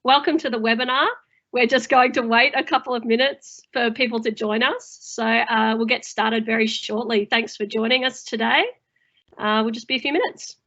welcome to the webinar. We're just going to wait a couple of minutes for people to join us. So we'll get started very shortly. Thanks for joining us today. We'll just be a few minutes.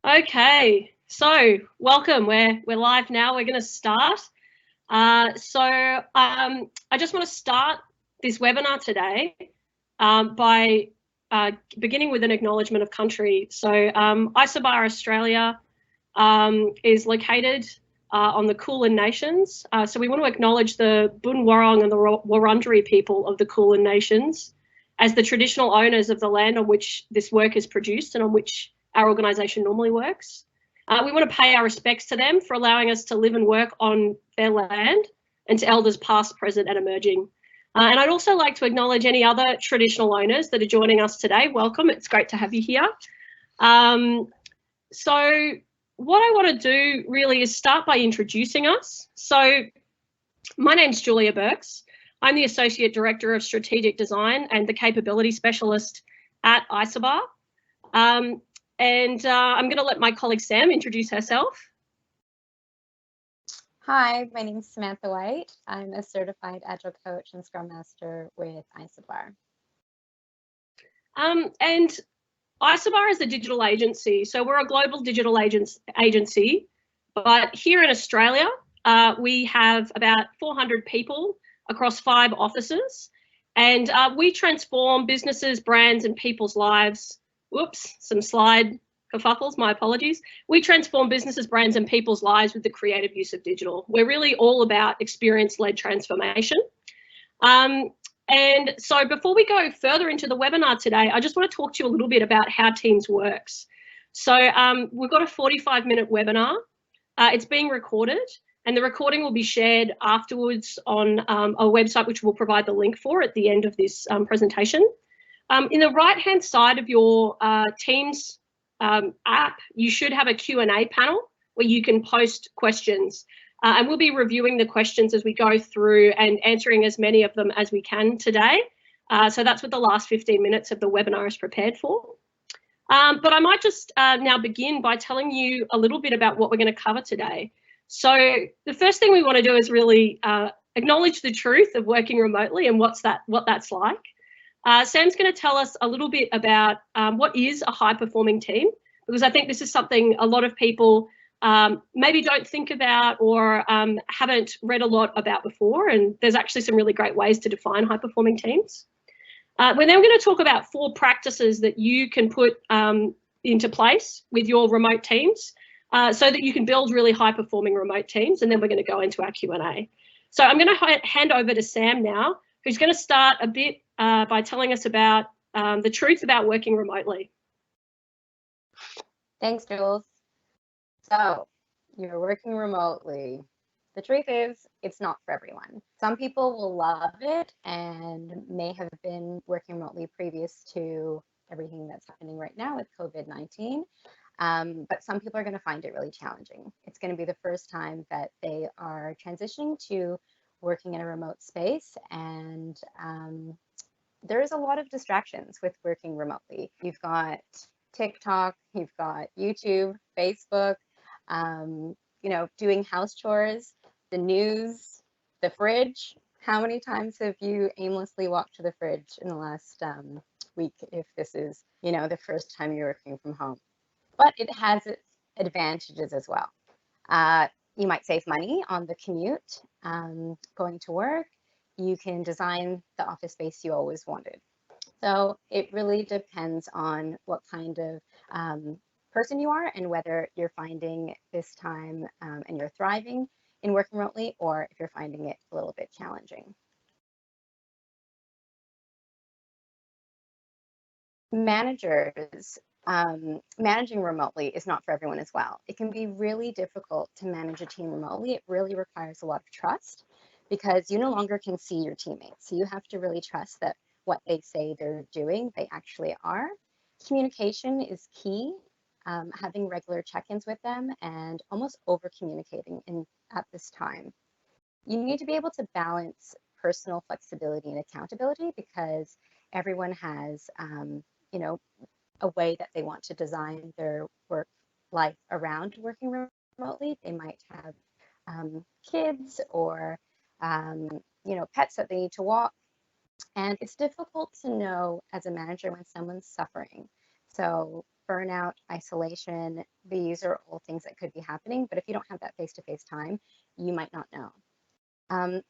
Okay, so welcome. We're live now. We're going to start. I just want to start this webinar today by beginning with an acknowledgement of country. So Isobar Australia is located on the Kulin Nations. So we want to acknowledge the Bunwurrung and the Wurundjeri people of the Kulin Nations as the traditional owners of the land on which this work is produced and on which our organisation normally works. We want to pay our respects to them for allowing us to live and work on their land, and to elders past, present and emerging. And I'd also like to acknowledge any other traditional owners that are joining us today. Welcome, it's great to have you here. So what I want to do really is start by introducing us. So my name's Julia Birks. I'm the Associate Director of Strategic Design and the Capability Specialist at Isobar. I'm going to let my colleague Sam introduce herself. Hi, my name is Samantha Wight. I'm a certified Agile coach and Scrum Master with Isobar. And Isobar is a digital agency. So we're a global digital agency, but here in Australia, we have about 400 people across 5 offices, and we transform businesses, brands and people's lives. Whoops, some slide kerfuffles, my apologies. We transform businesses, brands and people's lives with the creative use of digital. We're really all about experience-led transformation. And so before we go further into the webinar today, I just want to talk to you a little bit about how Teams works. So we've got a 45-minute webinar. It's being recorded, and the recording will be shared afterwards on a website which we'll provide the link for at the end of this presentation. In the right-hand side of your Teams app, you should have a Q&A panel where you can post questions. And we'll be reviewing the questions as we go through and answering as many of them as we can today. So that's what the last 15 minutes of the webinar is prepared for. But I might just now begin by telling you a little bit about what we're going to cover today. So the first thing we want to do is really acknowledge the truth of working remotely and what that's like. Sam's going to tell us a little bit about what is a high-performing team, because I think this is something a lot of people maybe don't think about or haven't read a lot about before, and there's actually some really great ways to define high-performing teams. We're then going to talk about 4 practices that you can put into place with your remote teams so that you can build really high-performing remote teams, and then we're going to go into our Q&A. So I'm going to hand over to Sam now, who's going to start a bit by telling us about the truth about working remotely. Thanks, Jules. So you're working remotely. The truth is, it's not for everyone. Some people will love it and may have been working remotely previous to everything that's happening right now with COVID-19. But some people are going to find it really challenging. It's going to be the first time that they are transitioning to working in a remote space, and there is a lot of distractions with working remotely. You've got TikTok, you've got YouTube, Facebook, doing house chores, the news, the fridge. How many times have you aimlessly walked to the fridge in the last week if this is, the first time you're working from home? But it has its advantages as well. You might save money on the commute, going to work. You can design the office space you always wanted. So it really depends on what kind of person you are and whether you're finding this time and you're thriving in working remotely, or if you're finding it a little bit challenging. Managers, managing remotely is not for everyone as well. It can be really difficult to manage a team remotely. It really requires a lot of trust because you no longer can see your teammates. So you have to really trust that what they say they're doing, they actually are. Communication is key. Having regular check-ins with them and almost over communicating in at this time. You need to be able to balance personal flexibility and accountability because everyone has, you know, a way that they want to design their work life around working remotely. They might have kids or, um, pets that they need to walk. And it's difficult to know as a manager when someone's suffering. So burnout, isolation, these are all things that could be happening. But if you don't have that face-to-face time, you might not know.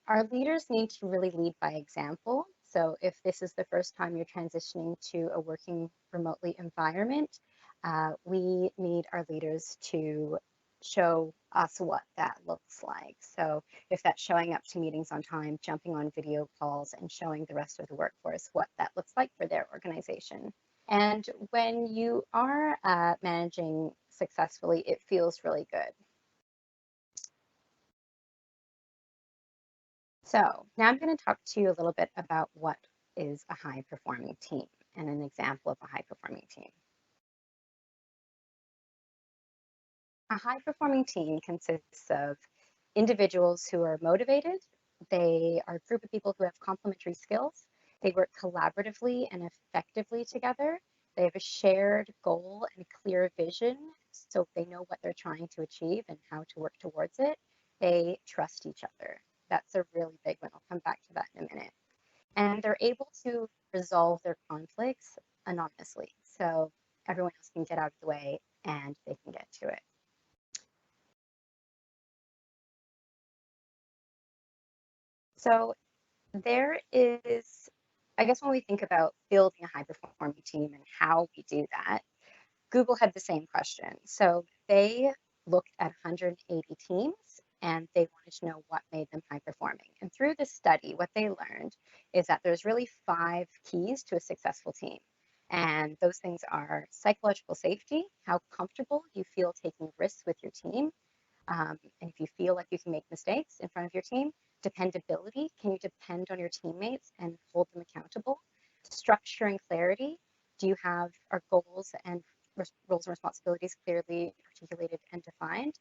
Our leaders need to really lead by example. So if this is the first time you're transitioning to a working remotely environment, we need our leaders to show us what that looks like. So if that's showing up to meetings on time, jumping on video calls, and showing the rest of the workforce what that looks like for their organization. And when you are managing successfully, it feels really good. So now I'm going to talk to you a little bit about what is a high performing team and an example of a high performing team. A high performing team consists of individuals who are motivated. They are a group of people who have complementary skills. They work collaboratively and effectively together. They have a shared goal and clear vision, so they know what they're trying to achieve and how to work towards it. They trust each other. That's a really big one. I'll come back to that in a minute. And they're able to resolve their conflicts anonymously. So everyone else can get out of the way and they can get to it. So there is, I guess, when we think about building a high performing team and how we do that, Google had the same question. So they looked at 180 teams and they wanted to know what made them high performing. And through this study, what they learned is that there's really 5 keys to a successful team. And those things are psychological safety, how comfortable you feel taking risks with your team, and if you feel like you can make mistakes in front of your team, dependability, can you depend on your teammates and hold them accountable? Structure and clarity, do you have our goals and roles and responsibilities clearly articulated and defined?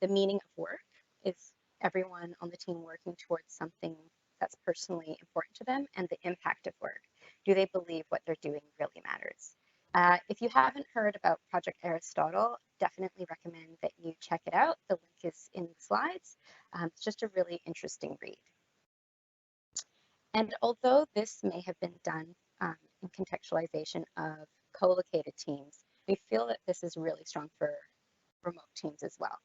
The meaning of work, is everyone on the team working towards something that's personally important to them? And the impact of work, do they believe what they're doing really matters? If you haven't heard about Project Aristotle, definitely recommend that you check it out. The link is in the slides. It's just a really interesting read. And although this may have been done in contextualization of co-located teams, we feel that this is really strong for remote teams as well.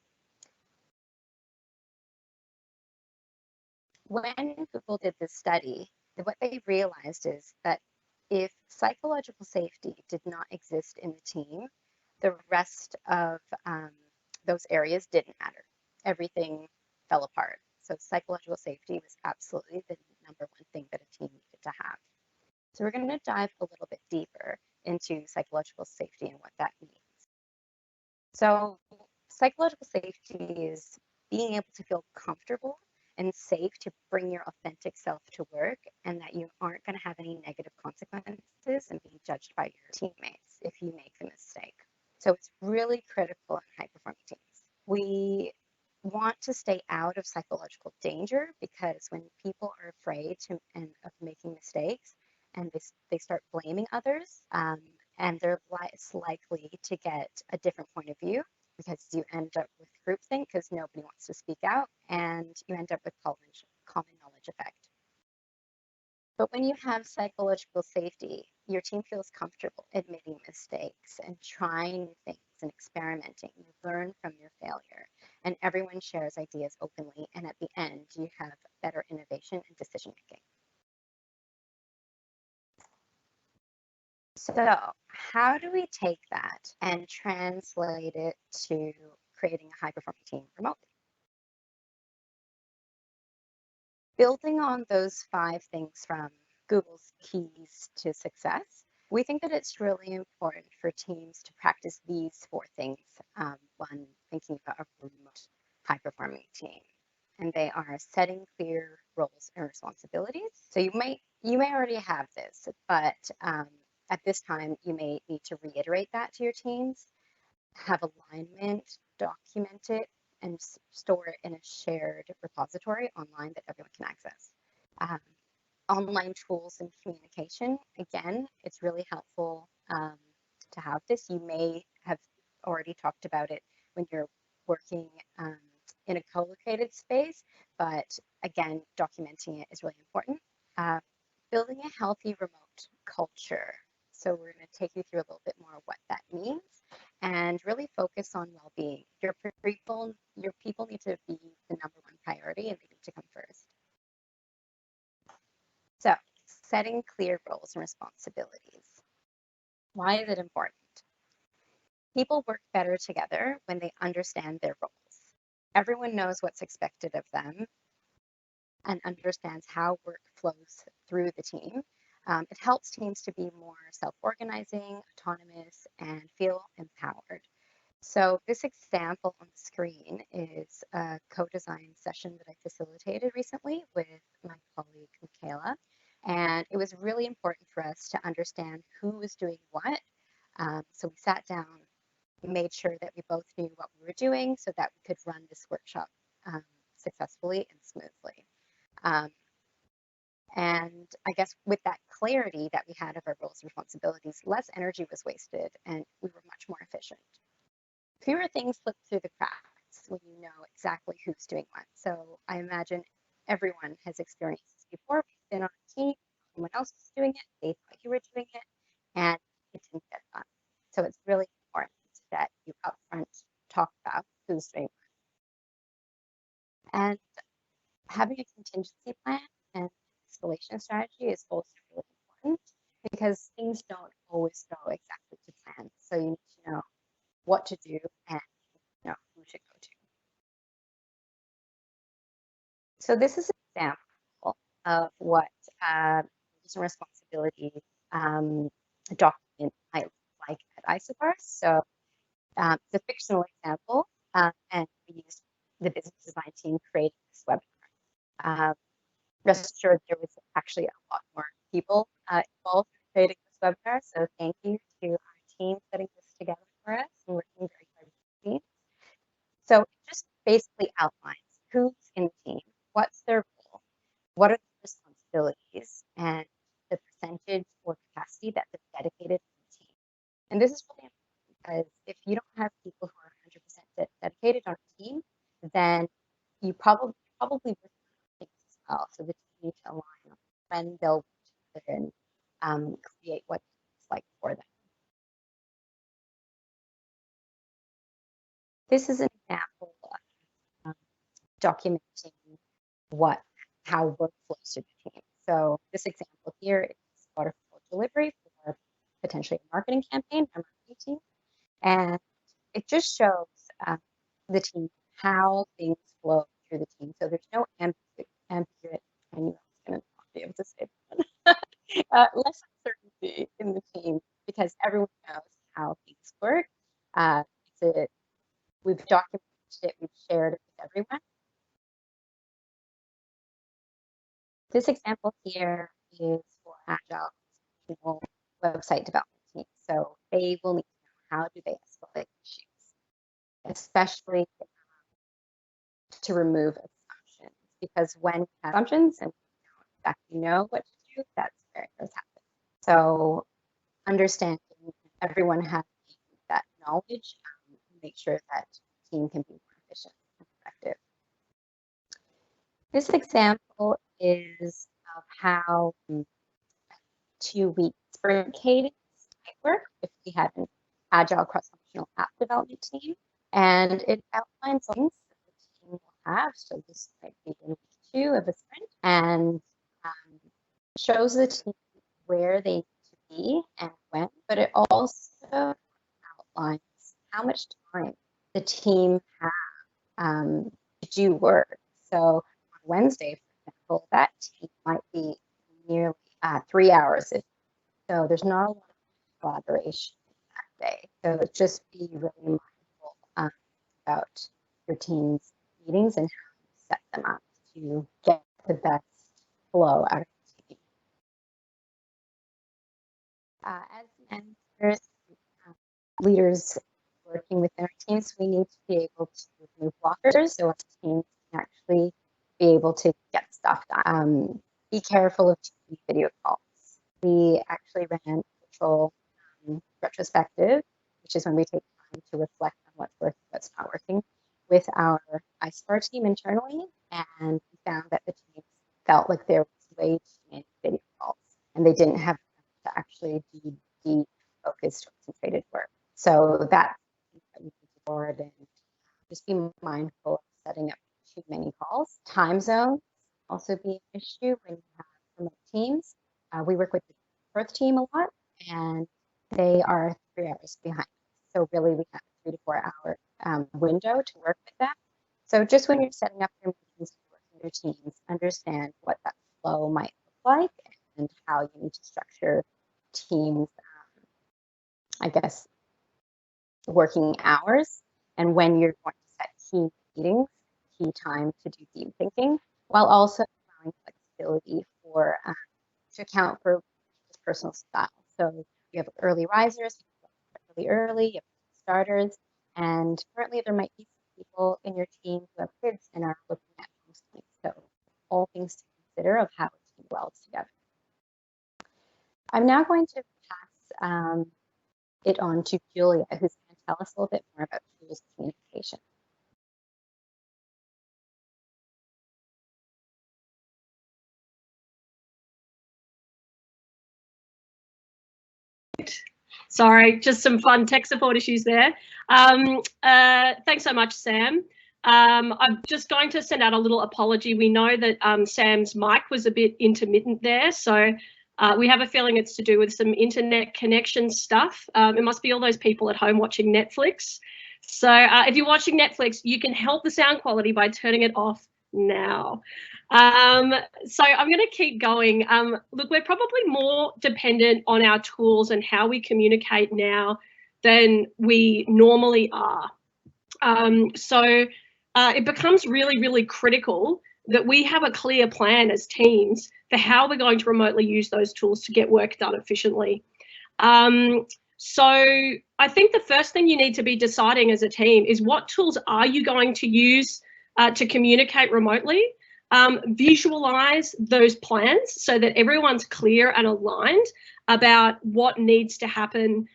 When Google did this study, what they realized is that if psychological safety did not exist in the team, the rest of those areas didn't matter. Everything fell apart. So psychological safety was absolutely the number one thing that a team needed to have. So we're going to dive a little bit deeper into psychological safety and what that means. So psychological safety is being able to feel comfortable and safe to bring your authentic self to work, and that you aren't going to have any negative consequences and being judged by your teammates if you make a mistake. So it's really critical in high performing teams. We want to stay out of psychological danger because when people are afraid of making mistakes and they start blaming others, and they're less likely to get a different point of view because you end up with groupthink because nobody wants to speak out, and you end up with common knowledge effect. But when you have psychological safety, your team feels comfortable admitting mistakes and trying new things and experimenting. You learn from your failure, and everyone shares ideas openly. And at the end, you have better innovation and decision making. So how do we take that and translate it to creating a high-performing team remotely? Building on those 5 things from Google's keys to success, we think that it's really important for teams to practice these 4 things when thinking about a remote high-performing team. And they are setting clear roles and responsibilities. So you may already have this, but at this time you may need to reiterate that to your teams, have alignment, document it, and store it in a shared repository online that everyone can access. Online tools and communication, again, it's really helpful to have this. You may have already talked about it when you're working in a co-located space, but again, documenting it is really important. Building a healthy remote culture. So we're going to take you through a little bit more of what that means and really focus on well-being. Your people need to be the number 1 priority, and they need to come first. So setting clear roles and responsibilities. Why is it important? People work better together when they understand their roles. Everyone knows what's expected of them and understands how work flows through the team. It helps teams to be more self-organizing, autonomous, and feel empowered. So this example on the screen is a co-design session that I facilitated recently with my colleague, Michaela. And it was really important for us to understand who was doing what. So we sat down, made sure that we both knew what we were doing so that we could run this workshop successfully and smoothly. And I guess with that clarity that we had of our roles and responsibilities, less energy was wasted and we were much more efficient. Fewer things slip through the cracks when you know exactly who's doing what. So I imagine everyone has experienced this before. We've been on a team, someone else is doing it, they thought you were doing it, and it didn't get done. So it's really important that you upfront talk about who's doing what. And having a contingency plan and escalation strategy is also really important because things don't always go exactly to plan. So you need to know what to do and who to go to. So this is an example of what roles and responsibilities document might look like at Isobar. So it's a fictional example, and we used the business design team creating this webinar. Rest assured, there was actually a lot more people involved in creating this webinar. So thank you to our team putting this together for us and working very hard with the team. So it just basically outlines who's in the team, what's their role, what are the responsibilities, and the percentage or capacity that they're dedicated to the team. And this is really important because if you don't have people who are 100% dedicated on a team, then you probably work things as well. So the team needs to align on when they'll work together and create what it's like for them. This is an example of documenting how work flows through the team. So this example here is waterfall delivery for potentially a marketing campaign, a marketing team. And it just shows the team how things flow through the team. So there's no ambiguity. I knew I was going to not be able to say that. Less uncertainty in the team because everyone knows how things work. We've documented it, we've shared it with everyone. This example here is for Agile website development team. So they will need to know how do they escalate issues, especially to remove assumptions, because when we have assumptions and we don't exactly know what to do, that's where errors happen. So understanding everyone has that knowledge, make sure that the team can be more efficient and effective. This example is of how 2-week sprint cadence might work if we had an agile cross-functional app development team. And it outlines things that the team will have. So this might be in week 2 of a sprint and shows the team where they need to be and when also outlines how much time the team have to do work. So on Wednesday, for example, that team might be nearly 3 hours. So there's not a lot of collaboration that day. So just be really mindful about your team's meetings and how you set them up to get the best flow out of the team. As managers, leaders working within our teams, we need to be able to remove blockers so our teams can actually be able to get stuff done. Be careful of video calls. We actually ran a virtual retrospective, which is when we take time to reflect on what's working, what's not working, with our Isobar team internally, and we found that the teams felt like there was way too many video calls, and they didn't have to actually do deep, focused, concentrated work. So that's what we need to forward, and just be mindful of setting up too many calls. Time zones also be an issue when you have remote teams. We work with the Perth team a lot, and they are 3 hours behind. So really, we have a 3 to 4 hour window to work with them. So just when you're setting up your meetings, working your teams, understand what that flow might look like and how you need to structure teams, I guess, working hours, and when you're going to set key meetings, key time to do deep thinking, while also allowing flexibility for to account for personal style. So you have early risers, really early, you have starters, and currently there might be some people in your team who have kids and are looking at homeschooling. So all things to consider of how a team welds together. I'm now going to pass it on to Julia, who's going to tell us a little bit more about tools of communication. Sorry, just some fun tech support issues there. Thanks so much, Sam. I'm just going to send out a little apology. We know that Sam's mic was a bit intermittent there, so we have a feeling it's to do with some internet connection stuff. It must be all those people at home watching Netflix. So if you're watching Netflix, you can help the sound quality by turning it off now. So I'm going to keep going. Look, we're probably more dependent on our tools and how we communicate now than we normally are. So it becomes really, really critical that we have a clear plan as teams for how we're going to remotely use those tools to get work done efficiently. So I think the first thing you need to be deciding as a team is what tools are you going to use to communicate remotely. Visualize those plans so that everyone's clear and aligned about what needs to happen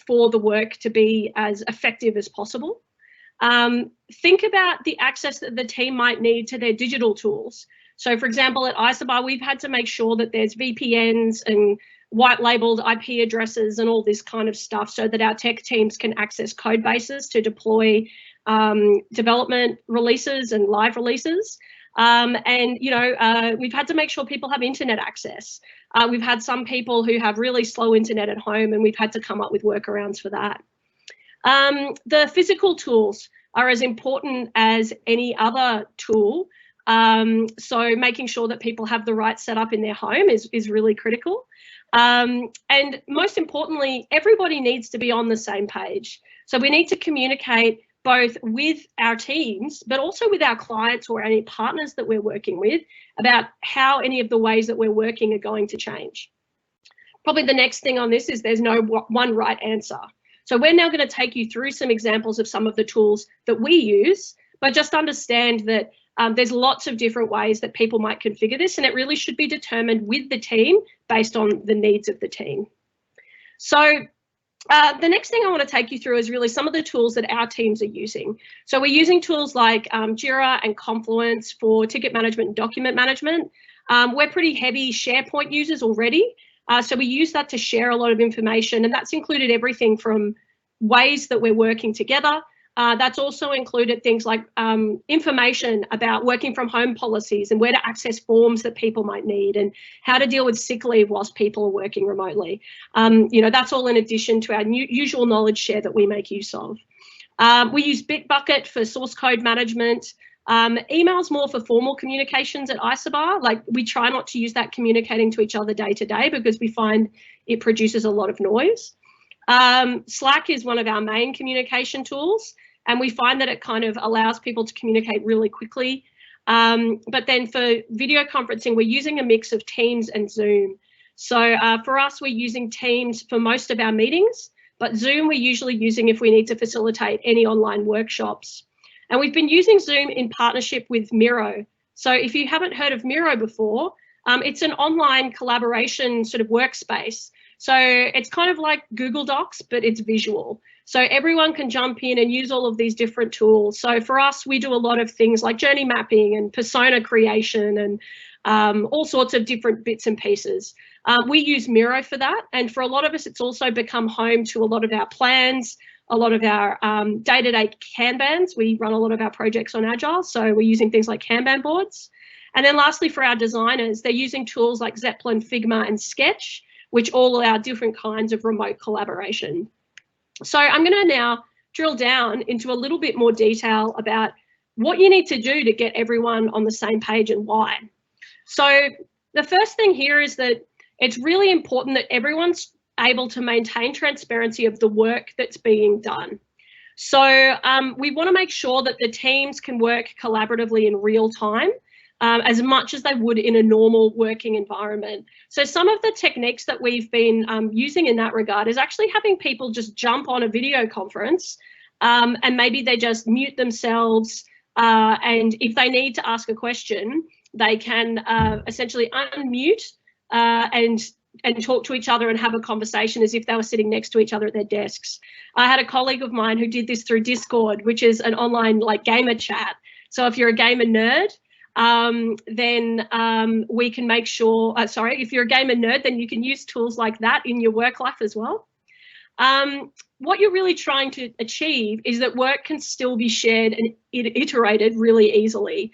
for the work to be as effective as possible. Think about the access that the team might need to their digital tools. So for example, at Isobar, we've had to make sure that there's VPNs and white labeled IP addresses and all this kind of stuff so that our tech teams can access code bases to deploy development releases and live releases. And, you know, we've had to make sure people have internet access. We've had some people who have really slow internet at home, and we've had to come up with workarounds for that. The physical tools are as important as any other tool. So making sure that people have the right setup in their home is really critical. And most importantly, everybody needs to be on the same page. So we need to communicate both with our teams, but also with our clients or any partners that we're working with about how any of the ways that we're working are going to change. Probably the next thing on this is there's no one right answer. So we're now going to take you through some examples of some of the tools that we use, but just understand that there's lots of different ways that people might configure this, and it really should be determined with the team based on the needs of the team. So the next thing I want to take you through is really some of the tools that our teams are using. So we're using tools like Jira and Confluence for ticket management and document management. We're pretty heavy SharePoint users already. So we use that to share a lot of information, and that's included everything from ways that we're working together That's also included things like information about working from home policies and where to access forms that people might need and how to deal with sick leave whilst people are working remotely. That's all in addition to our usual knowledge share that we make use of. We use Bitbucket for source code management. Email's more for formal communications at Isobar. Like, we try not to use that communicating to each other day to day because we find it produces a lot of noise. Slack is one of our main communication tools, and we find that it kind of allows people to communicate really quickly. But then for video conferencing, we're using a mix of Teams and Zoom. So for us, we're using Teams for most of our meetings, but Zoom we're usually using if we need to facilitate any online workshops. And we've been using Zoom in partnership with Miro. So if you haven't heard of Miro before, it's an online collaboration sort of workspace. So it's kind of like Google Docs, but it's visual. So everyone can jump in and use all of these different tools. So for us, we do a lot of things like journey mapping and persona creation and all sorts of different bits and pieces. We use Miro for that. And for a lot of us, it's also become home to a lot of our plans, a lot of our day-to-day Kanbans. We run a lot of our projects on Agile, so we're using things like Kanban boards. And then lastly, for our designers, they're using tools like Zeppelin, Figma, and Sketch, which all allow different kinds of remote collaboration. So I'm going to now drill down into a little bit more detail about what you need to do to get everyone on the same page and why. So the first thing here is that it's really important that everyone's able to maintain transparency of the work that's being done. So we want to make sure that the teams can work collaboratively in real time, as much as they would in a normal working environment. So some of the techniques that we've been using in that regard is actually having people just jump on a video conference and maybe they just mute themselves, and if they need to ask a question, they can essentially unmute and talk to each other and have a conversation as if they were sitting next to each other at their desks. I had a colleague of mine who did this through Discord, which is an online like gamer chat. So if you're a gamer nerd, then we can make sure, if you're a gamer nerd, then you can use tools like that in your work life as well. What you're really trying to achieve is that work can still be shared and iterated really easily.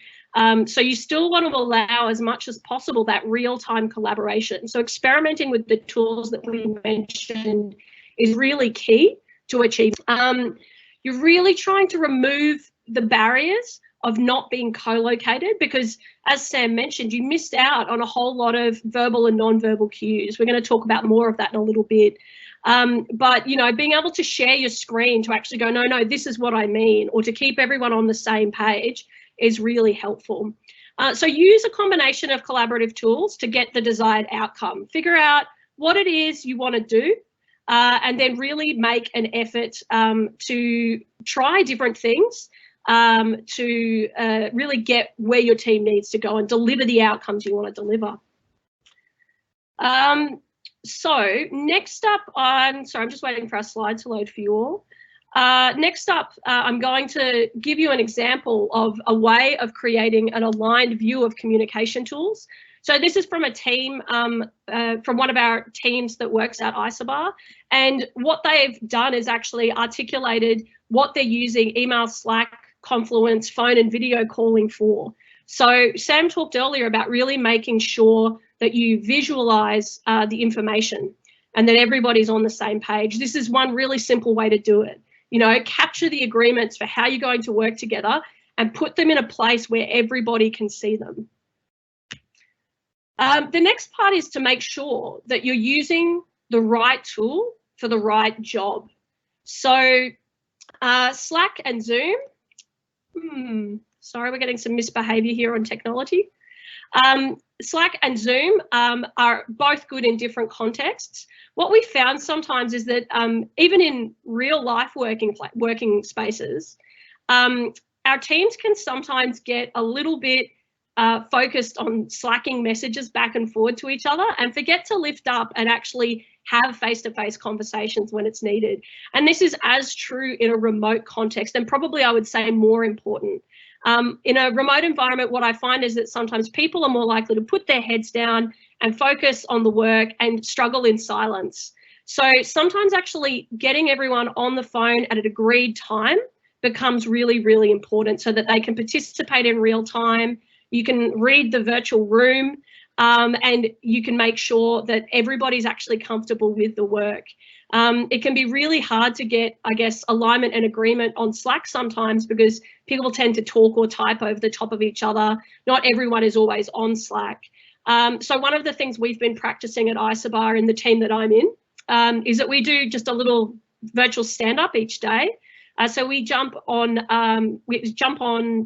So you still want to allow as much as possible that real-time collaboration. So experimenting with the tools that we mentioned is really key to achieve. You're really trying to remove the barriers of not being co-located because, as Sam mentioned, you missed out on a whole lot of verbal and non-verbal cues. We're going to talk about more of that in a little bit. But, being able to share your screen to actually go, no, this is what I mean, or to keep everyone on the same page is really helpful. So use a combination of collaborative tools to get the desired outcome. Figure out what it is you want to do, and then really make an effort to try different things to really get where your team needs to go and deliver the outcomes you want to deliver. So next up, I'm just waiting for our slides to load for you all. Next up, I'm going to give you an example of a way of creating an aligned view of communication tools. So this is from a team, from one of our teams that works at Isobar. And what they've done is actually articulated what they're using email, Slack, Confluence, phone and video calling for. So Sam talked earlier about really making sure that you visualize the information and that everybody's on the same page. This is one really simple way to do it. Capture the agreements for how you're going to work together and put them in a place where everybody can see them. The next part is to make sure that you're using the right tool for the right job. So Slack and Zoom, sorry, we're getting some misbehavior here on technology. Slack and Zoom are both good in different contexts. What we found sometimes is that even in real life working spaces, our teams can sometimes get a little bit focused on slacking messages back and forward to each other and forget to lift up and actually have face-to-face conversations when it's needed. And this is as true in a remote context, and probably I would say more important. In a remote environment, what I find is that sometimes people are more likely to put their heads down and focus on the work and struggle in silence. So sometimes actually getting everyone on the phone at an agreed time becomes really, really important so that they can participate in real time. You can read the virtual room, and you can make sure that everybody's actually comfortable with the work. It can be really hard to get, I guess, alignment and agreement on Slack sometimes because people tend to talk or type over the top of each other. Not everyone is always on Slack. So one of the things we've been practicing at Isobar in the team that I'm in is that we do just a little virtual stand-up each day. So we jump on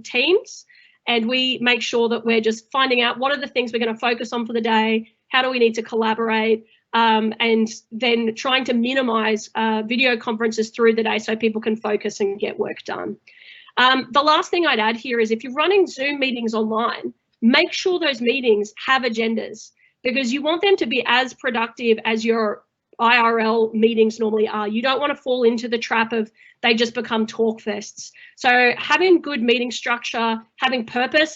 Teams, and we make sure that we're just finding out what are the things we're going to focus on for the day, how do we need to collaborate, and then trying to minimize video conferences through the day so people can focus and get work done. The last thing I'd add here is if you're running Zoom meetings online, make sure those meetings have agendas because you want them to be as productive as your IRL meetings normally are. You don't want to fall into the trap of they just become talk fests. So having good meeting structure, having having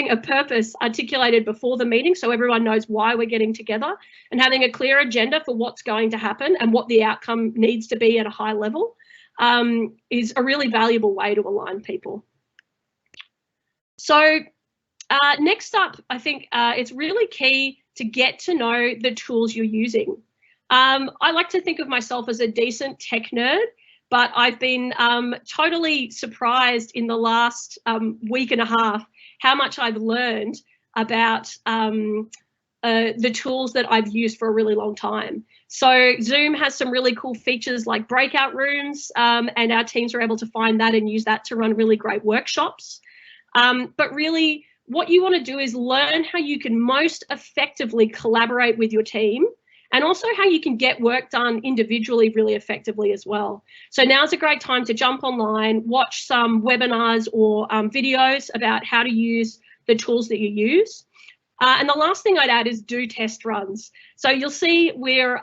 a purpose articulated before the meeting so everyone knows why we're getting together, and having a clear agenda for what's going to happen and what the outcome needs to be at a high level is a really valuable way to align people. So next up, I think it's really key to get to know the tools you're using. I like to think of myself as a decent tech nerd, but I've been totally surprised in the last week and a half how much I've learned about the tools that I've used for a really long time. So Zoom has some really cool features like breakout rooms, and our teams are able to find that and use that to run really great workshops. But really, what you want to do is learn how you can most effectively collaborate with your team, and also how you can get work done individually really effectively as well. So now's a great time to jump online, watch some webinars or videos about how to use the tools that you use. And the last thing I'd add is do test runs. So you'll see we've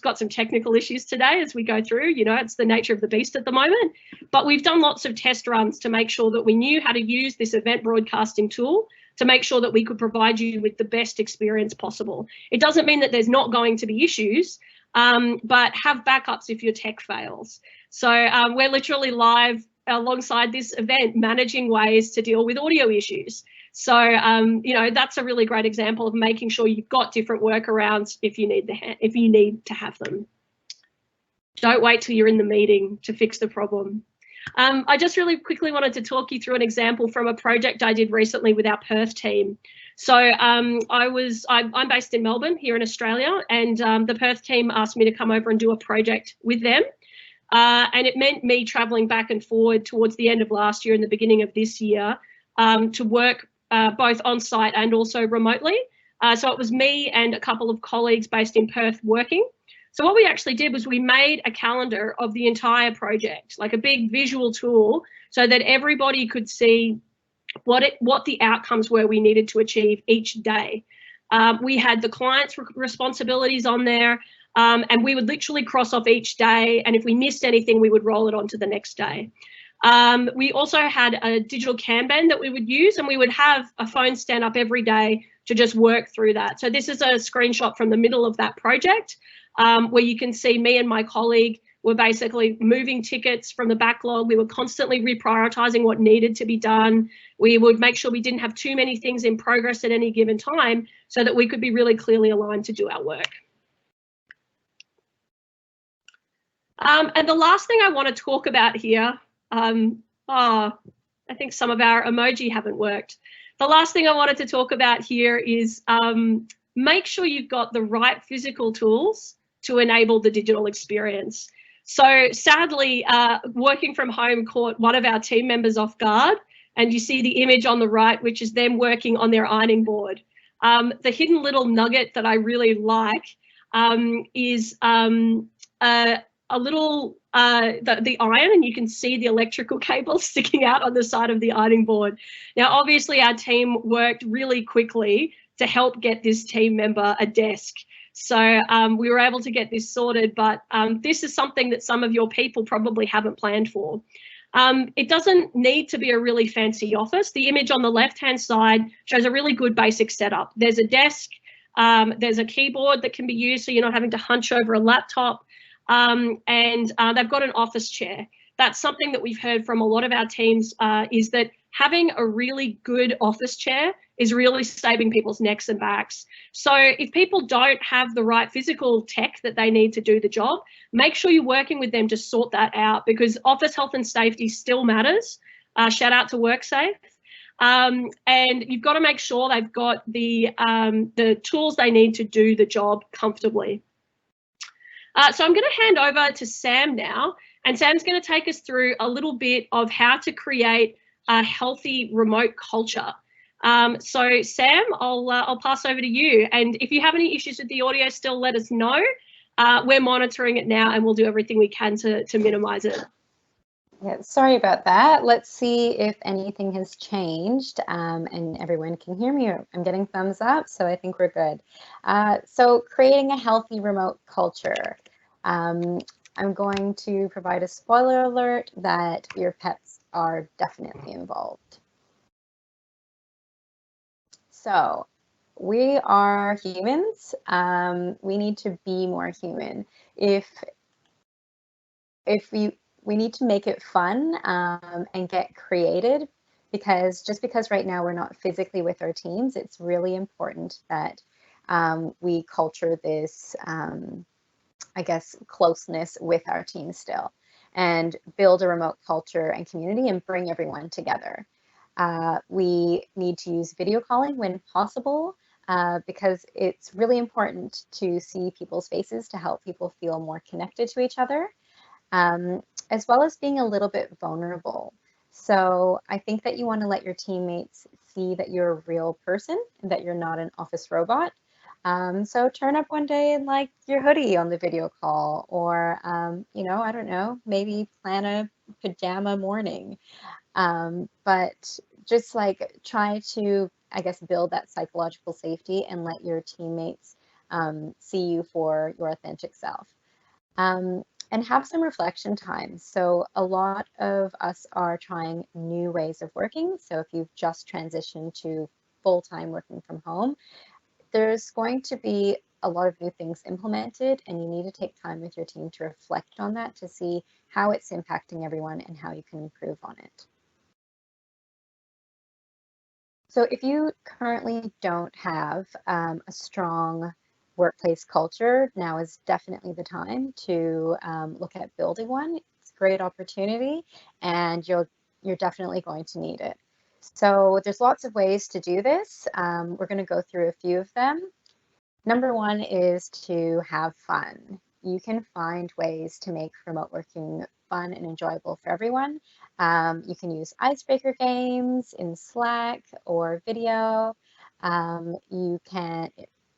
got some technical issues today as we go through, you know, it's the nature of the beast at the moment, but we've done lots of test runs to make sure that we knew how to use this event broadcasting tool to make sure that we could provide you with the best experience possible. It doesn't mean that there's not going to be issues, but have backups if your tech fails. So we're literally live alongside this event managing ways to deal with audio issues. So, you know, that's a really great example of making sure you've got different workarounds if you need to have them. Don't wait till you're in the meeting to fix the problem. I just really quickly wanted to talk you through an example from a project I did recently with our Perth team. So I'm based in Melbourne here in Australia, and the Perth team asked me to come over and do a project with them. And it meant me travelling back and forward towards the end of last year and the beginning of this year to work both on site and also remotely. So it was me and a couple of colleagues based in Perth working. So what we actually did was we made a calendar of the entire project, like a big visual tool, so that everybody could see what the outcomes were we needed to achieve each day. We had the client's responsibilities on there, and we would literally cross off each day, and if we missed anything, we would roll it on to the next day. We also had a digital Kanban that we would use, and we would have a phone stand up every day to just work through that. So this is a screenshot from the middle of that project, where you can see me and my colleague were basically moving tickets from the backlog. We were constantly reprioritizing what needed to be done. We would make sure we didn't have too many things in progress at any given time so that we could be really clearly aligned to do our work. And the last thing I want to talk about here, I think some of our emoji haven't worked. The last thing I wanted to talk about here is make sure you've got the right physical tools to enable the digital experience. So sadly, working from home caught one of our team members off guard, and you see the image on the right, which is them working on their ironing board. The hidden little nugget that I really like is a little the iron, and you can see the electrical cable sticking out on the side of the ironing board. Now, obviously, our team worked really quickly to help get this team member a desk. So we were able to get this sorted, but this is something that some of your people probably haven't planned for. It doesn't need to be a really fancy office. The image on the left-hand side shows a really good basic setup. There's a desk, there's a keyboard that can be used so you're not having to hunch over a laptop. and they've got an office chair. That's something that we've heard from a lot of our teams, is that having a really good office chair is really saving people's necks and backs. So if people don't have the right physical tech that they need to do the job, make sure you're working with them to sort that out, because office health and safety still matters. Shout out to WorkSafe. And you've got to make sure they've got the tools they need to do the job comfortably. So I'm going to hand over to Sam now, and Sam's going to take us through a little bit of how to create a healthy remote culture. So Sam, I'll pass over to you. And if you have any issues with the audio still, let us know. We're monitoring it now, and we'll do everything we can to minimize it. Yeah, sorry about that. Let's see if anything has changed, and everyone can hear me. I'm getting thumbs up, so I think we're good. So creating a healthy remote culture. I'm going to provide a spoiler alert that your pets are definitely involved. So we are humans. We need to be more human. If we need to make it fun, and get created, because just because right now we're not physically with our teams, it's really important that we culture this, I guess, closeness with our team still, and build a remote culture and community and bring everyone together. We need to use video calling when possible, because it's really important to see people's faces to help people feel more connected to each other. As well as being a little bit vulnerable. So I think that you want to let your teammates see that you're a real person and that you're not an office robot. So turn up one day in like your hoodie on the video call, or, you know, I don't know, maybe plan a pajama morning. But just like try to, I guess, build that psychological safety and let your teammates see you for your authentic self. And have some reflection time. So a lot of us are trying new ways of working. So if you've just transitioned to full-time working from home, there's going to be a lot of new things implemented, and you need to take time with your team to reflect on that to see how it's impacting everyone and how you can improve on it. So if you currently don't have a strong workplace culture, now is definitely the time to look at building one. It's a great opportunity, and you're definitely going to need it. So there's lots of ways to do this. We're going to go through a few of them. Number one is to have fun. You can find ways to make remote working fun and enjoyable for everyone. You can use icebreaker games in Slack or video. You can,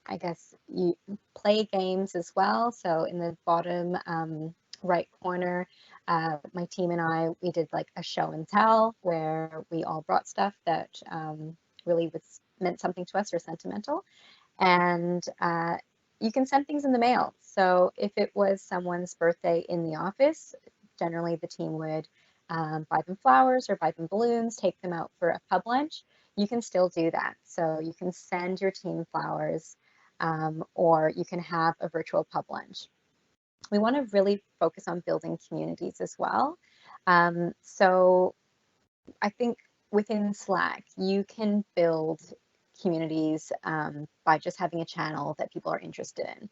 I guess, you play games as well. So in the bottom right corner, my team and I, we did like a show and tell where we all brought stuff that really meant something to us or sentimental. And you can send things in the mail. So if it was someone's birthday in the office, generally the team would buy them flowers or buy them balloons, take them out for a pub lunch. You can still do that. So you can send your team flowers, or you can have a virtual pub lunch. We want to really focus on building communities as well. So I think within Slack, you can build communities by just having a channel that people are interested in.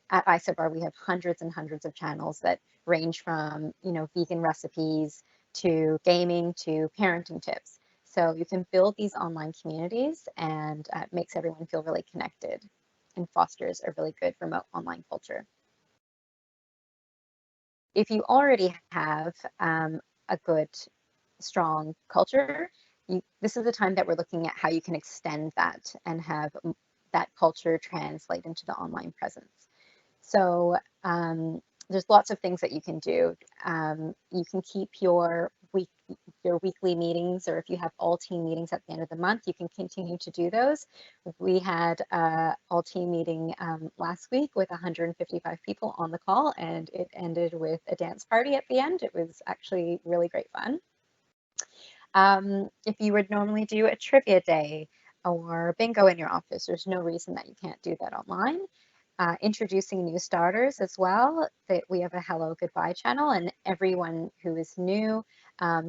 At Isobar, we have hundreds and hundreds of channels that range from, you know, vegan recipes to gaming to parenting tips. So you can build these online communities, and it makes everyone feel really connected and fosters a really good remote online culture. If you already have a good, strong culture, this is the time that we're looking at how you can extend that and have that culture translate into the online presence. So there's lots of things that you can do. You can keep your weekly meetings, or if you have all team meetings at the end of the month, you can continue to do those. We had all team meeting last week with 155 people on the call, and it ended with a dance party at the end. It was actually really great fun. If you would normally do a trivia day or bingo in your office, there's no reason that you can't do that online. introducing new starters as well. That we have a hello goodbye channel, and everyone who is new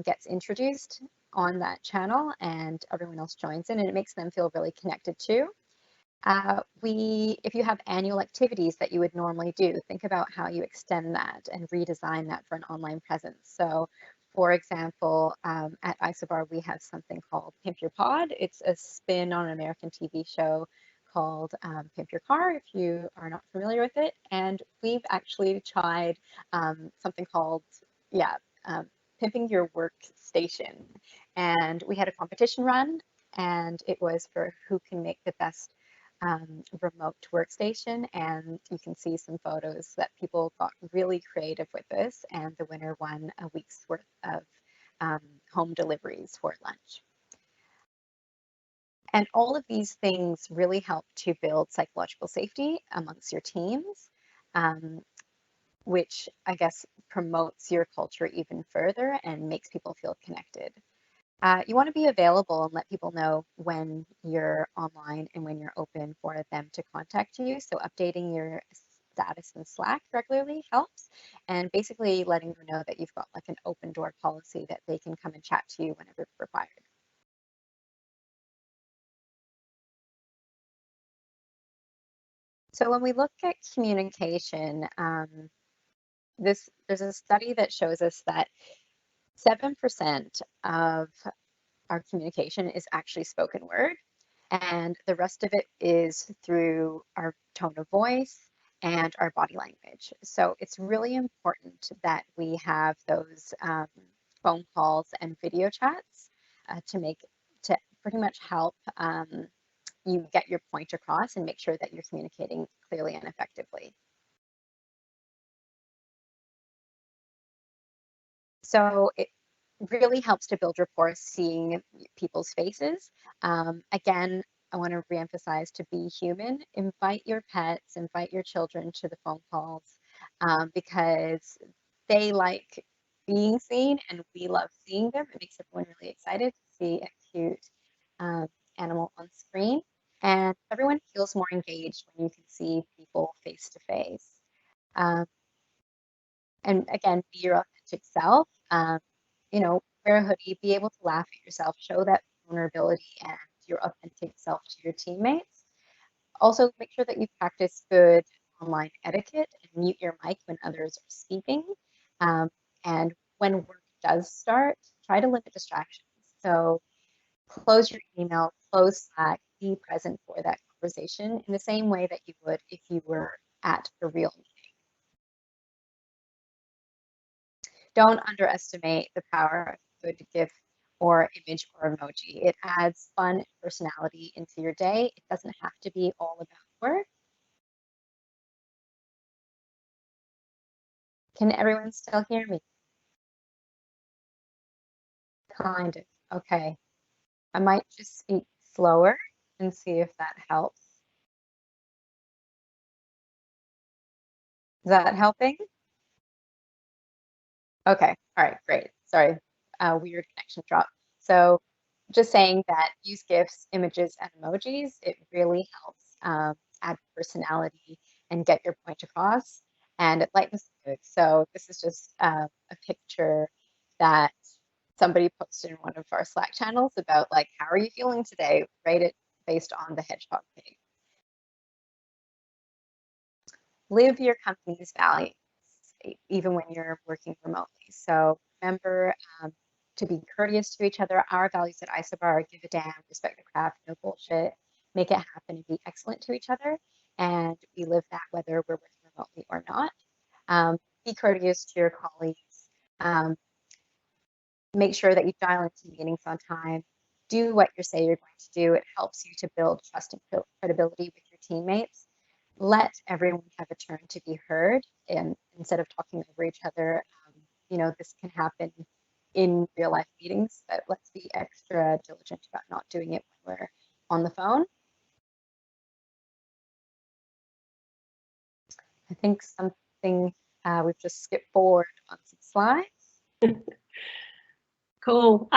gets introduced on that channel, and everyone else joins in, and it makes them feel really connected too. If you have annual activities that you would normally do, think about how you extend that and redesign that for an online presence. So, for example, at Isobar, we have something called Pimp Your Pod. It's a spin on an American TV show called Pimp Your Car, if you are not familiar with it. And we've actually tried something called, Pimping Your Workstation. And we had a competition run, and it was for who can make the best remote workstation, and you can see some photos that people got really creative with this, and the winner won a week's worth of home deliveries for lunch. And all of these things really help to build psychological safety amongst your teams, which I guess promotes your culture even further and makes people feel connected. You want to be available and let people know when you're online and when you're open for them to contact you. So updating your status in Slack regularly helps, and basically letting them know that you've got like an open door policy that they can come and chat to you whenever required. So when we look at communication, there's a study that shows us that 7% of our communication is actually spoken word, and the rest of it is through our tone of voice and our body language. So it's really important that we have those phone calls and video chats to pretty much help you get your point across and make sure that you're communicating clearly and effectively. So it really helps to build rapport seeing people's faces. Again, I want to reemphasize to be human. Invite your pets, invite your children to the phone calls because they like being seen and we love seeing them. It makes everyone really excited to see a cute animal on screen. And everyone feels more engaged when you can see people face to face. And again, be your authentic self. Wear a hoodie, be able to laugh at yourself, show that vulnerability and your authentic self to your teammates. Also, make sure that you practice good online etiquette and mute your mic when others are speaking. And when work does start, try to limit distractions. So close your email, close Slack, be present for that conversation in the same way that you would if you were at a real meeting. Don't underestimate the power of a good GIF or image or emoji. It adds fun and personality into your day. It doesn't have to be all about work. Can everyone still hear me? Kind of. Okay. I might just speak slower and see if that helps. Is that helping? Okay. All right. Great. Sorry. Weird connection drop. So just saying that use GIFs, images, and emojis, it really helps add personality and get your point across, and it lightens the mood. So this is just a picture that somebody posted in one of our Slack channels about like, how are you feeling today? Rate it based on the hedgehog pig. Live your company's values, even when you're working remotely. So remember to be courteous to each other. Our values at Isobar are give a damn, respect the craft, no bullshit, make it happen, and be excellent to each other. And we live that whether we're working remotely or not. Be courteous to your colleagues. Make sure that you dial into meetings on time. Do what you say you're going to do. It helps you to build trust and credibility with your teammates. Let everyone have a turn to be heard, and instead of talking over each other, this can happen in real life meetings, but let's be extra diligent about not doing it when we're on the phone. I think something we've just skipped forward on some slides. Cool.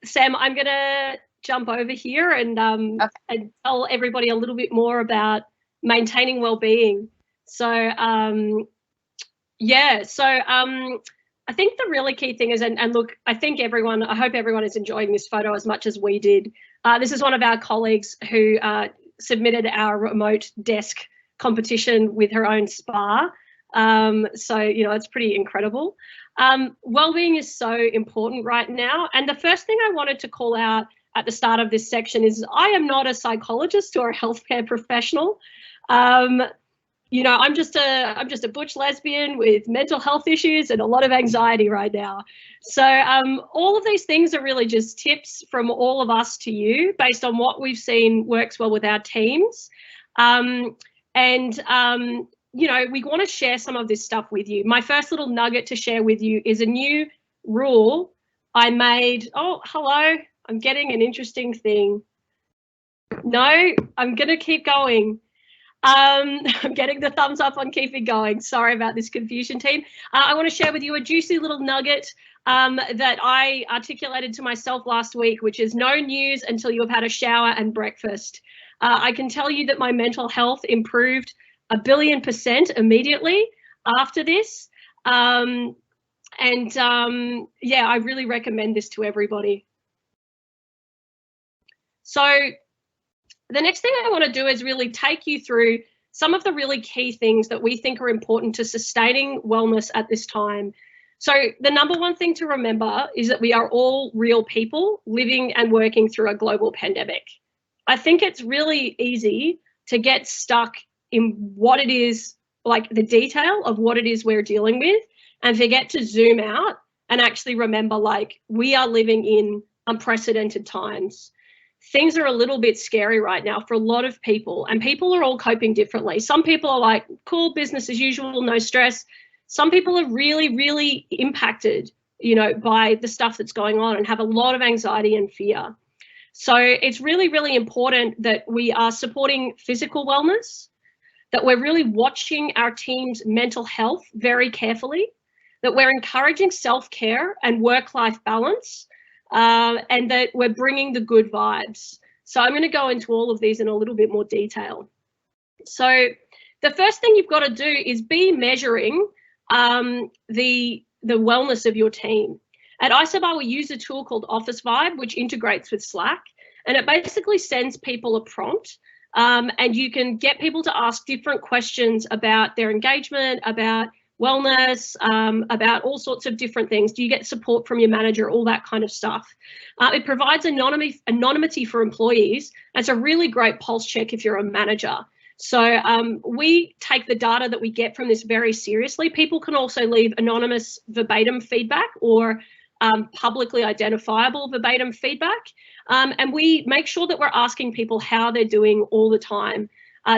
Sam, I'm going to jump over here and tell everybody a little bit more about maintaining well-being. So yeah, so I think the really key thing is, and look, I hope everyone is enjoying this photo as much as we did. This is one of our colleagues who submitted our remote desk competition with her own spa. So, you know, it's pretty incredible. Wellbeing is so important right now. And the first thing I wanted to call out at the start of this section is I am not a psychologist or a healthcare professional. You know, I'm just a butch lesbian with mental health issues and a lot of anxiety right now. So all of these things are really just tips from all of us to you based on what we've seen works well with our teams. You know, we want to share some of this stuff with you. My first little nugget to share with you is a new rule I made. Oh, hello. I'm getting an interesting thing. No, I'm going to keep going. I'm getting the thumbs up on keeping going. Sorry about this confusion, team. I want to share with you a juicy little nugget that I articulated to myself last week, which is no news until you have had a shower and breakfast. I can tell you that my mental health improved 1,000,000,000% immediately after this. Yeah, I really recommend this to everybody. So the next thing I want to do is really take you through some of the really key things that we think are important to sustaining wellness at this time. So the number one thing to remember is that we are all real people living and working through a global pandemic. I think it's really easy to get stuck in what it is, like the detail of what it is we're dealing with, and forget to zoom out and actually remember, like, we are living in unprecedented times. Things are a little bit scary right now for a lot of people, and people are all coping differently. Some people are like, cool, business as usual, no stress. Some people are really, really impacted, you know, by the stuff that's going on and have a lot of anxiety and fear. So it's really, really important that we are supporting physical wellness, that we're really watching our team's mental health very carefully, that we're encouraging self-care and work-life balance, and that we're bringing the good vibes. So I'm going to go into all of these in a little bit more detail. So the first thing you've got to do is be measuring the wellness of your team. At Isobar, we use a tool called Office Vibe, which integrates with Slack, and it basically sends people a prompt, and you can get people to ask different questions about their engagement, about wellness, about all sorts of different things. Do you get support from your manager? All that kind of stuff. It provides anonymity for employees. It's a really great pulse check if you're a manager. So we take the data that we get from this very seriously. People can also leave anonymous verbatim feedback or publicly identifiable verbatim feedback. And we make sure that we're asking people how they're doing all the time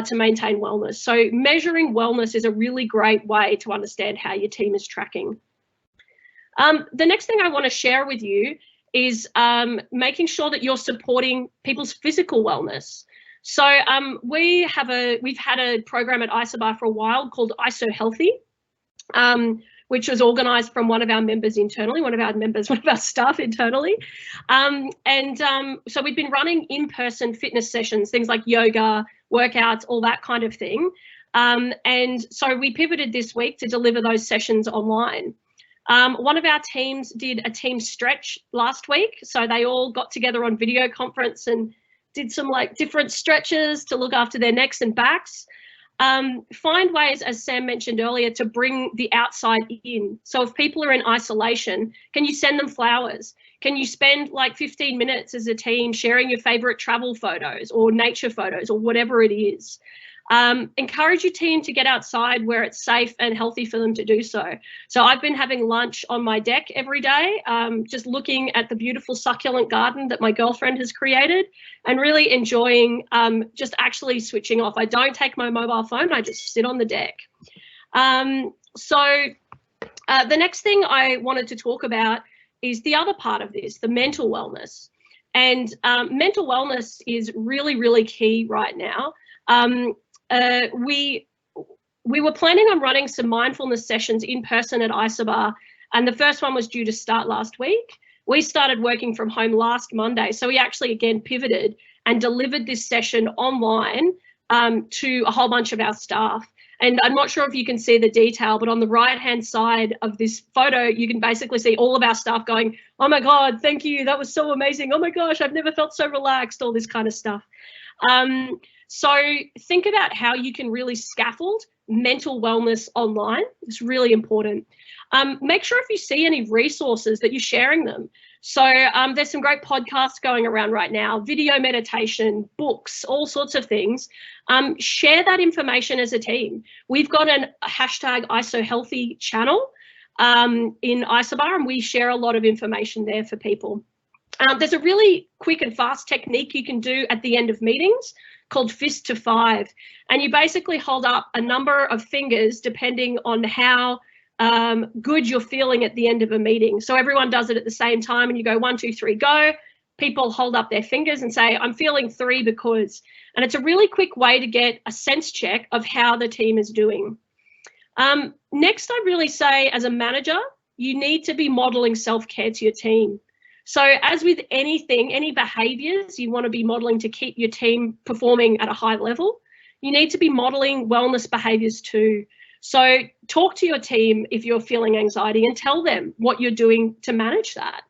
to maintain wellness. So measuring wellness is a really great way to understand how your team is tracking. The next thing I want to share with you is making sure that you're supporting people's physical wellness. So we've had a program at Isobar for a while called Iso Healthy, which was organised from one of our members internally, one of our staff internally. So we've been running in-person fitness sessions, things like yoga, workouts, all that kind of thing. And so we pivoted this week to deliver those sessions online. One of our teams did a team stretch last week. So they all got together on video conference and did some like different stretches to look after their necks and backs. Find ways, as Sam mentioned earlier, to bring the outside in. So if people are in isolation, can you send them flowers? Can you spend like 15 minutes as a team sharing your favorite travel photos or nature photos or whatever it is? Encourage your team to get outside where it's safe and healthy for them to do so. So I've been having lunch on my deck every day, just looking at the beautiful succulent garden that my girlfriend has created and really enjoying just actually switching off. I don't take my mobile phone, I just sit on the deck. The next thing I wanted to talk about is the other part of this, the mental wellness. And mental wellness is really, really key right now. We were planning on running some mindfulness sessions in person at Isobar, and the first one was due to start last week. We started working from home last Monday, so we actually again pivoted and delivered this session online to a whole bunch of our staff. And I'm not sure if you can see the detail, but on the right-hand side of this photo, you can basically see all of our staff going, "Oh my God, thank you. That was so amazing. Oh my gosh, I've never felt so relaxed," all this kind of stuff. So think about how you can really scaffold mental wellness online. It's really important. Make sure if you see any resources that you're sharing them. So there's some great podcasts going around right now, video meditation, books, all sorts of things. Share that information as a team. We've got a hashtag IsoHealthy channel in Isobar, and we share a lot of information there for people. There's a really quick and fast technique you can do at the end of meetings called fist to five. And you basically hold up a number of fingers depending on how good you're feeling at the end of a meeting. So everyone does it at the same time and you go 1, 2, 3, go. People hold up their fingers and say, "I'm feeling 3 because," and it's a really quick way to get a sense check of how the team is doing. Next, I'd really say as a manager, you need to be modeling self-care to your team. So as with anything, any behaviors you want to be modeling to keep your team performing at a high level, you need to be modeling wellness behaviors too. So talk to your team if you're feeling anxiety and tell them what you're doing to manage that.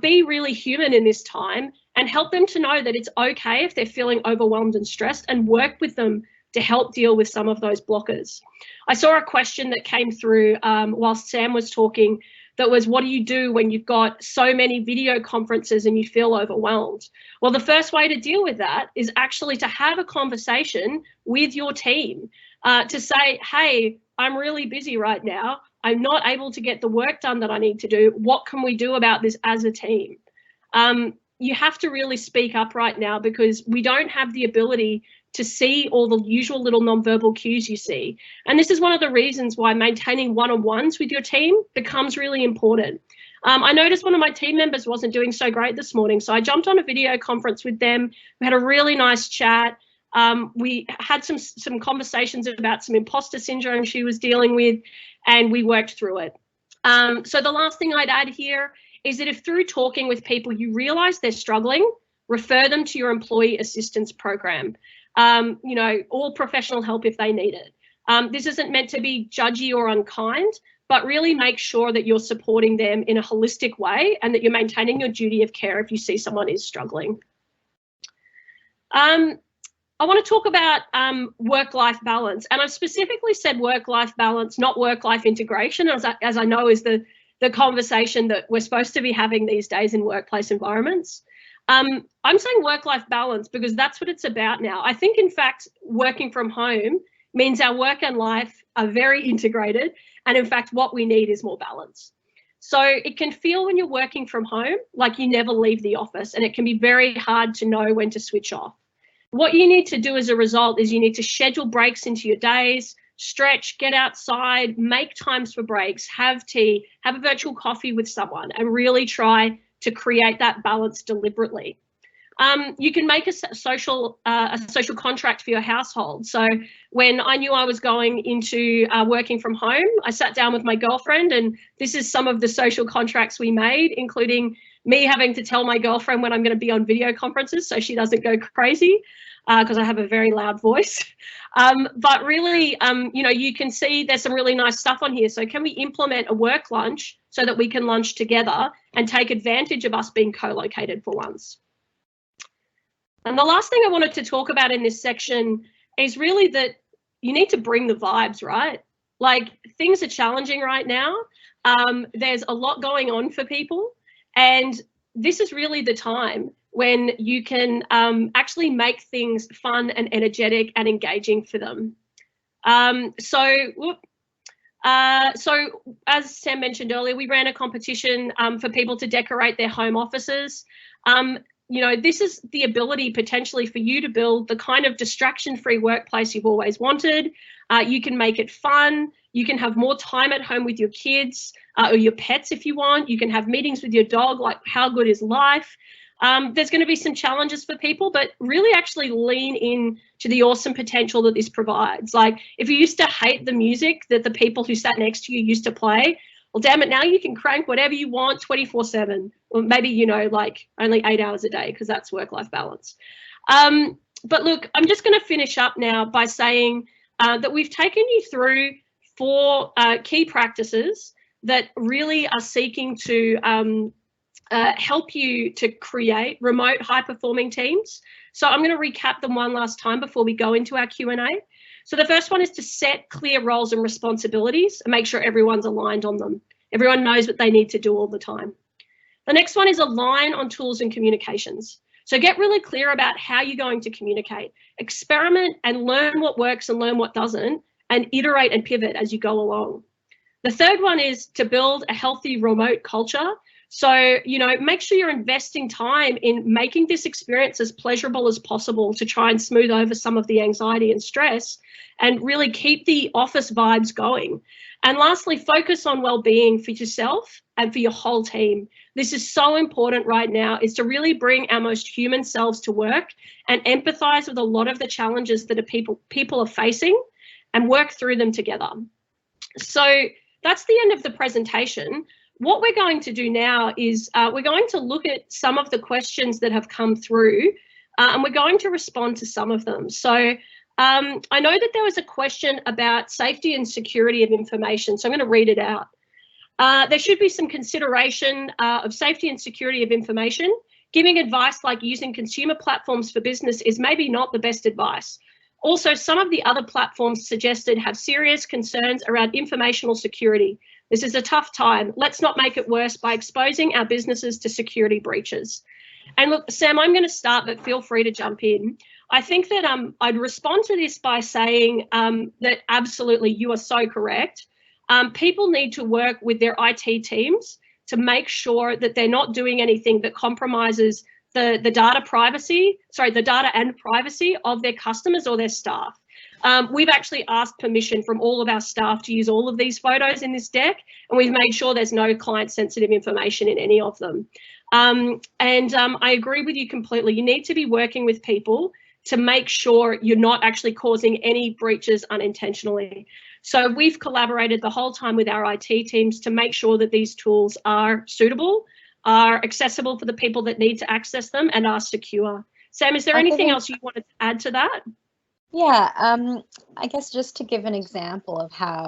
Be really human in this time and help them to know that it's okay if they're feeling overwhelmed and stressed, and work with them to help deal with some of those blockers. I saw a question that came through whilst Sam was talking that was, what do you do when you've got so many video conferences and you feel overwhelmed? Well, the first way to deal with that is actually to have a conversation with your team to say, "Hey, I'm really busy right now. I'm not able to get the work done that I need to do. What can we do about this as a team?" You have to really speak up right now, because we don't have the ability to see all the usual little nonverbal cues you see. And this is one of the reasons why maintaining one-on-ones with your team becomes really important. I noticed one of my team members wasn't doing so great this morning, so I jumped on a video conference with them. We had a really nice chat. We had some conversations about some imposter syndrome she was dealing with, and we worked through it. So the last thing I'd add here is that if through talking with people you realise they're struggling, refer them to your employee assistance program. Or professional help if they need it. This isn't meant to be judgy or unkind, but really make sure that you're supporting them in a holistic way and that you're maintaining your duty of care if you see someone is struggling. I want to talk about work-life balance, and I've specifically said work-life balance, not work-life integration, as I know is the conversation that we're supposed to be having these days in workplace environments. I'm saying work-life balance because that's what it's about now. I think, in fact, working from home means our work and life are very integrated, and in fact, what we need is more balance. So it can feel when you're working from home like you never leave the office, and it can be very hard to know when to switch off. What you need to do as a result is you need to schedule breaks into your days, stretch, get outside, make times for breaks, have tea, have a virtual coffee with someone, and really try to create that balance deliberately. You can make a social contract for your household. So when I knew I was going into working from home, I sat down with my girlfriend, and this is some of the social contracts we made, including me having to tell my girlfriend when I'm going to be on video conferences so she doesn't go crazy, because I have a very loud voice. But really, you can see there's some really nice stuff on here. So can we implement a work lunch so that we can lunch together and take advantage of us being co-located for once? And the last thing I wanted to talk about in this section is really that you need to bring the vibes, right? Like, things are challenging right now. There's a lot going on for people, and this is really the time when you can actually make things fun and energetic and engaging for them. So as Sam mentioned earlier, we ran a competition for people to decorate their home offices. This is the ability potentially for you to build the kind of distraction-free workplace you've always wanted. You can make it fun. You can have more time at home with your kids or your pets if you want. You can have meetings with your dog, like how good is life? There's going to be some challenges for people, but really actually lean in to the awesome potential that this provides. Like, if you used to hate the music that the people who sat next to you used to play, well, damn it, now you can crank whatever you want 24/7, or maybe, like only 8 hours a day, because that's work-life balance. But look, I'm just going to finish up now by saying that we've taken you through 4 key practices that really are seeking to help you to create remote high-performing teams. So I'm going to recap them one last time before we go into our Q&A. So the first one is to set clear roles and responsibilities and make sure everyone's aligned on them. Everyone knows what they need to do all the time. The next one is align on tools and communications. So get really clear about how you're going to communicate. Experiment and learn what works and learn what doesn't, and iterate and pivot as you go along. The third one is to build a healthy remote culture. So, make sure you're investing time in making this experience as pleasurable as possible to try and smooth over some of the anxiety and stress and really keep the office vibes going. And lastly, focus on well-being for yourself and for your whole team. This is so important right now, is to really bring our most human selves to work and empathize with a lot of the challenges that people are facing and work through them together. So that's the end of the presentation. What we're going to do now is we're going to look at some of the questions that have come through and we're going to respond to some of them. So I know that there was a question about safety and security of information, so I'm going to read it out. There should be some consideration of safety and security of information. Giving advice like using consumer platforms for business is maybe not the best advice. Also, some of the other platforms suggested have serious concerns around informational security. This is a tough time. Let's not make it worse by exposing our businesses to security breaches. And look, Sam, I'm going to start, but feel free to jump in. I think that I'd respond to this by saying that absolutely you are so correct. People need to work with their IT teams to make sure that they're not doing anything that compromises the data and privacy of their customers or their staff. We've actually asked permission from all of our staff to use all of these photos in this deck, and we've made sure there's no client-sensitive information in any of them. I agree with you completely. You need to be working with people to make sure you're not actually causing any breaches unintentionally. So we've collaborated the whole time with our IT teams to make sure that these tools are suitable, are accessible for the people that need to access them, and are secure. Sam, is there anything else you wanted to add to that? Yeah, I guess just to give an example of how